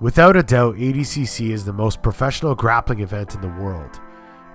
Without a doubt, ADCC is the most professional grappling event in the world,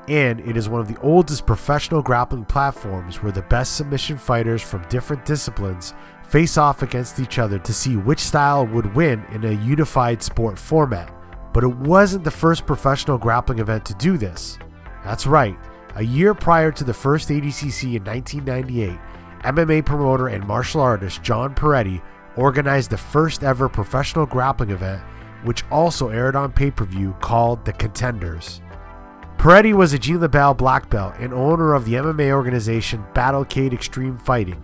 and it is one of the oldest professional grappling platforms where the best submission fighters from different disciplines face off against each other to see which style would win in a unified sport format. But it wasn't the first professional grappling event to do this. That's right, a year prior to the first ADCC in 1998, MMA promoter and martial artist John Peretti organized the first ever professional grappling event, which also aired on pay-per-view, called the Contenders. Peretti was a Gene Lebell black belt and owner of the MMA organization Battlecade Extreme Fighting,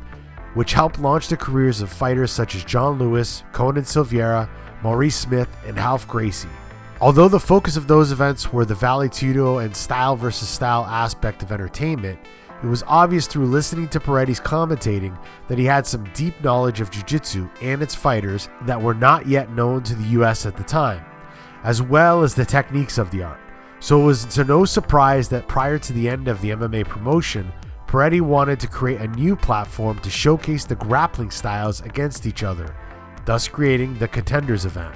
which helped launch the careers of fighters such as John Lewis, Conan Silveira, Maurice Smith, and Gracie. Although the focus of those events were the vale, tudo, and style versus style aspect of entertainment, it was obvious through listening to Peretti's commentating that he had some deep knowledge of jiu-jitsu and its fighters that were not yet known to the US at the time, as well as the techniques of the art. So it was to no surprise that prior to the end of the MMA promotion, Peretti wanted to create a new platform to showcase the grappling styles against each other, thus creating the Contenders event.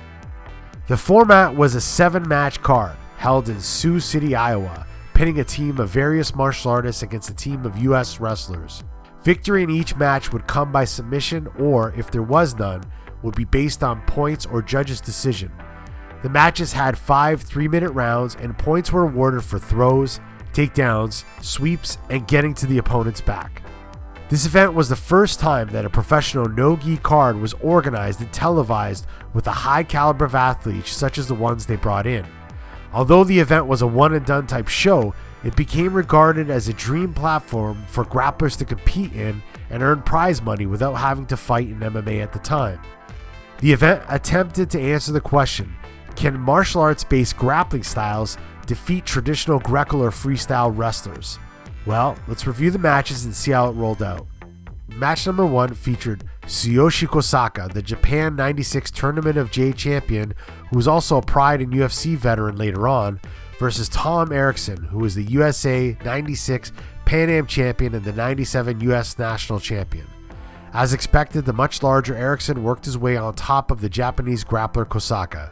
The format was a 7-match card held in Sioux City, Iowa, pitting a team of various martial artists against a team of US wrestlers. Victory in each match would come by submission, or if there was none, would be based on points or judges' decision. The matches had 5 3-minute rounds, and points were awarded for throws, takedowns, sweeps, and getting to the opponent's back. This event was the first time that a professional no-gi card was organized and televised with a high caliber of athletes such as the ones they brought in. Although the event was a one-and-done type show, it became regarded as a dream platform for grapplers to compete in and earn prize money without having to fight in MMA at the time. The event attempted to answer the question, can martial arts-based grappling styles defeat traditional Greco or freestyle wrestlers? Well, let's review the matches and see how it rolled out. Match number 1 featured Tsuyoshi Kosaka, the Japan 96 Tournament of J champion, who was also a Pride and UFC veteran later on, versus Tom Erickson, who was the USA 96 Pan Am champion and the 97 US national champion. As expected, the much larger Erickson worked his way on top of the Japanese grappler Kosaka.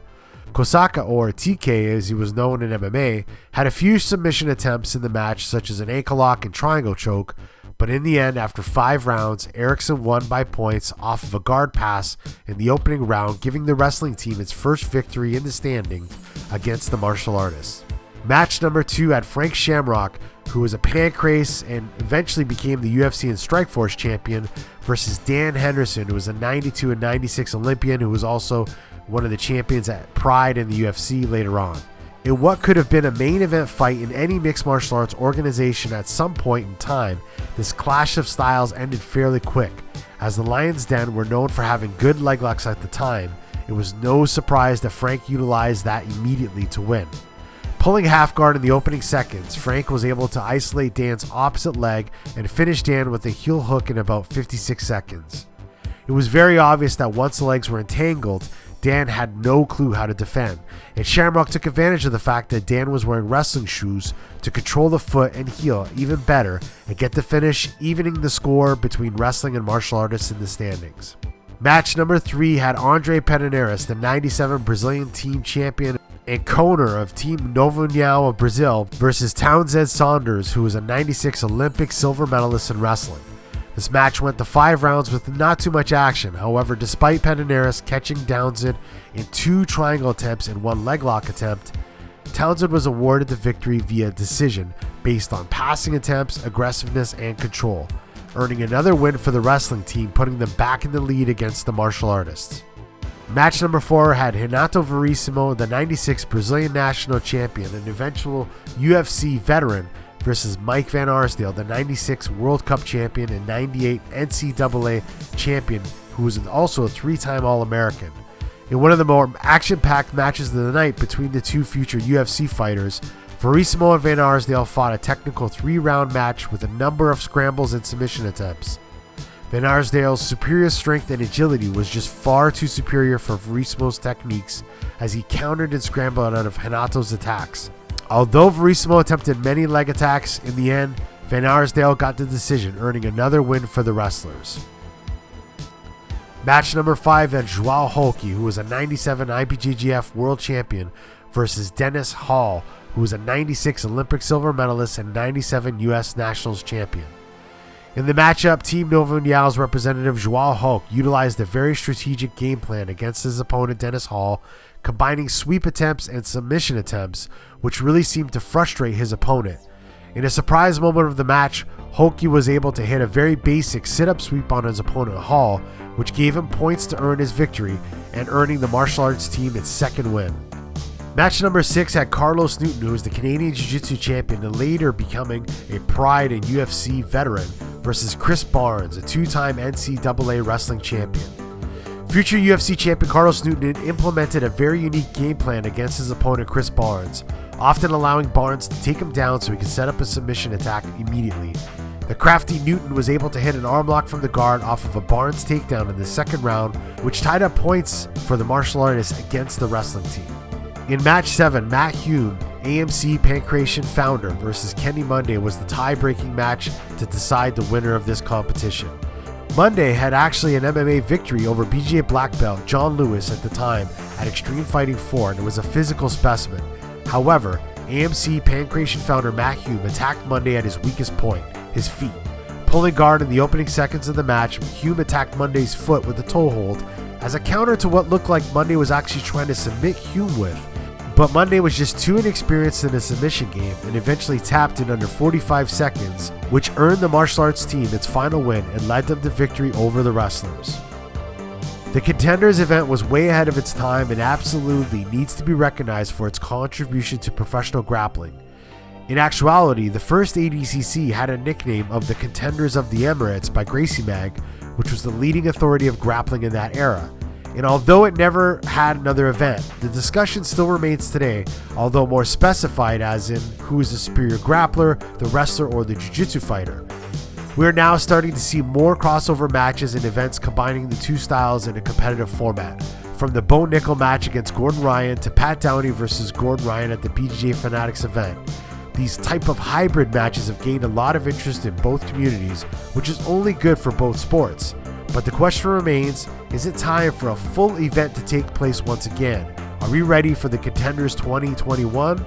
Kosaka, or TK as he was known in MMA, had a few submission attempts in the match, such as an ankle lock and triangle choke, but in the end, after 5 rounds, Erickson won by points off of a guard pass in the opening round, giving the wrestling team its first victory in the standing against the martial artists. Match number 2 had Frank Shamrock, who was a Pancrase and eventually became the UFC and Strikeforce champion, versus Dan Henderson, who was a 92 and 96 Olympian who was also one of the champions at Pride and the UFC later on. In what could have been a main event fight in any mixed martial arts organization at some point in time, this clash of styles ended fairly quick. As the Lions Den were known for having good leg locks at the time, it was no surprise that Frank utilized that immediately to win. Pulling half guard in the opening seconds, Frank was able to isolate Dan's opposite leg and finish Dan with a heel hook in about 56 seconds. It was very obvious that once the legs were entangled, Dan had no clue how to defend, and Shamrock took advantage of the fact that Dan was wearing wrestling shoes to control the foot and heel even better and get the finish, evening the score between wrestling and martial artists in the standings. Match number 3 had Andre Pederneiras, the 97 Brazilian team champion and co-owner of Team Novo União of Brazil, versus Townsend Saunders, who was a 96 Olympic silver medalist in wrestling. This match went to 5 rounds with not too much action. However, despite Pederneiras catching Townsend in 2 triangle attempts and 1 leg lock attempt, Townsend was awarded the victory via decision based on passing attempts, aggressiveness, and control, earning another win for the wrestling team, putting them back in the lead against the martial artists. Match number 4 had Renato Verissimo, the 96 Brazilian national champion and eventual UFC veteran, versus Mike Van Arsdale, the 96 World Cup champion and 98 NCAA champion, who was also a 3-time All-American. In one of the more action-packed matches of the night between the 2 future UFC fighters, Verissimo and Van Arsdale fought a technical 3-round match with a number of scrambles and submission attempts. Van Arsdale's superior strength and agility was just far too superior for Verissimo's techniques as he countered and scrambled out of Renato's attacks. Although Verissimo attempted many leg attacks, in the end, Van Arsdale got the decision, earning another win for the wrestlers. Match number 5, then Joao Holke, who was a 97 IBJJF world champion, versus Dennis Hall, who was a 96 Olympic silver medalist and 97 U.S. Nationals champion. In the matchup, Team Nova União's representative Joao Holke utilized a very strategic game plan against his opponent Dennis Hall, combining sweep attempts and submission attempts, which really seemed to frustrate his opponent. In a surprise moment of the match, Holke was able to hit a very basic sit-up sweep on his opponent Hall, which gave him points to earn his victory and earning the martial arts team its second win. Match number 6 had Carlos Newton, who was the Canadian Jiu-Jitsu champion and later becoming a Pride and UFC veteran, versus Chris Barnes, a two-time NCAA wrestling champion. Future UFC champion Carlos Newton implemented a very unique game plan against his opponent Chris Barnes, often allowing Barnes to take him down so he could set up a submission attack immediately. The crafty Newton was able to hit an arm lock from the guard off of a Barnes takedown in the second round, which tied up points for the martial artist against the wrestling team. In match 7, Matt Hume, AMC Pancration founder, versus Kenny Monday was the tie-breaking match to decide the winner of this competition. Monday had actually an MMA victory over BJJ black belt John Lewis at the time at Extreme Fighting 4, and it was a physical specimen. However, AMC Pancration founder Matt Hume attacked Monday at his weakest point, his feet. Pulling guard in the opening seconds of the match, Hume attacked Monday's foot with a toe hold as a counter to what looked like Monday was actually trying to submit Hume with. But Monday was just too inexperienced in the submission game and eventually tapped in under 45 seconds, which earned the martial arts team its final win and led them to victory over the wrestlers. The Contenders event was way ahead of its time and absolutely needs to be recognized for its contribution to professional grappling. In actuality, the first ADCC had a nickname of the Contenders of the Emirates by Gracie Mag, which was the leading authority of grappling in that era. And although it never had another event, the discussion still remains today, although more specified as in who is the superior grappler, the wrestler, or the jiu-jitsu fighter. We are now starting to see more crossover matches and events combining the two styles in a competitive format, from the Bo Nickel match against Gordon Ryan to Pat Downey versus Gordon Ryan at the BJJ Fanatics event. These type of hybrid matches have gained a lot of interest in both communities, which is only good for both sports. But the question remains, is it time for a full event to take place once again? Are we ready for the Contenders 2021?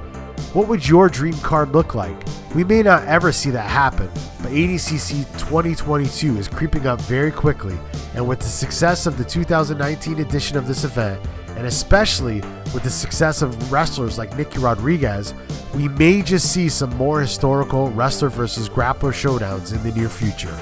What would your dream card look like? We may not ever see that happen, but ADCC 2022 is creeping up very quickly, and with the success of the 2019 edition of this event, and especially with the success of wrestlers like Nicky Rodriguez, we may just see some more historical wrestler versus grappler showdowns in the near future.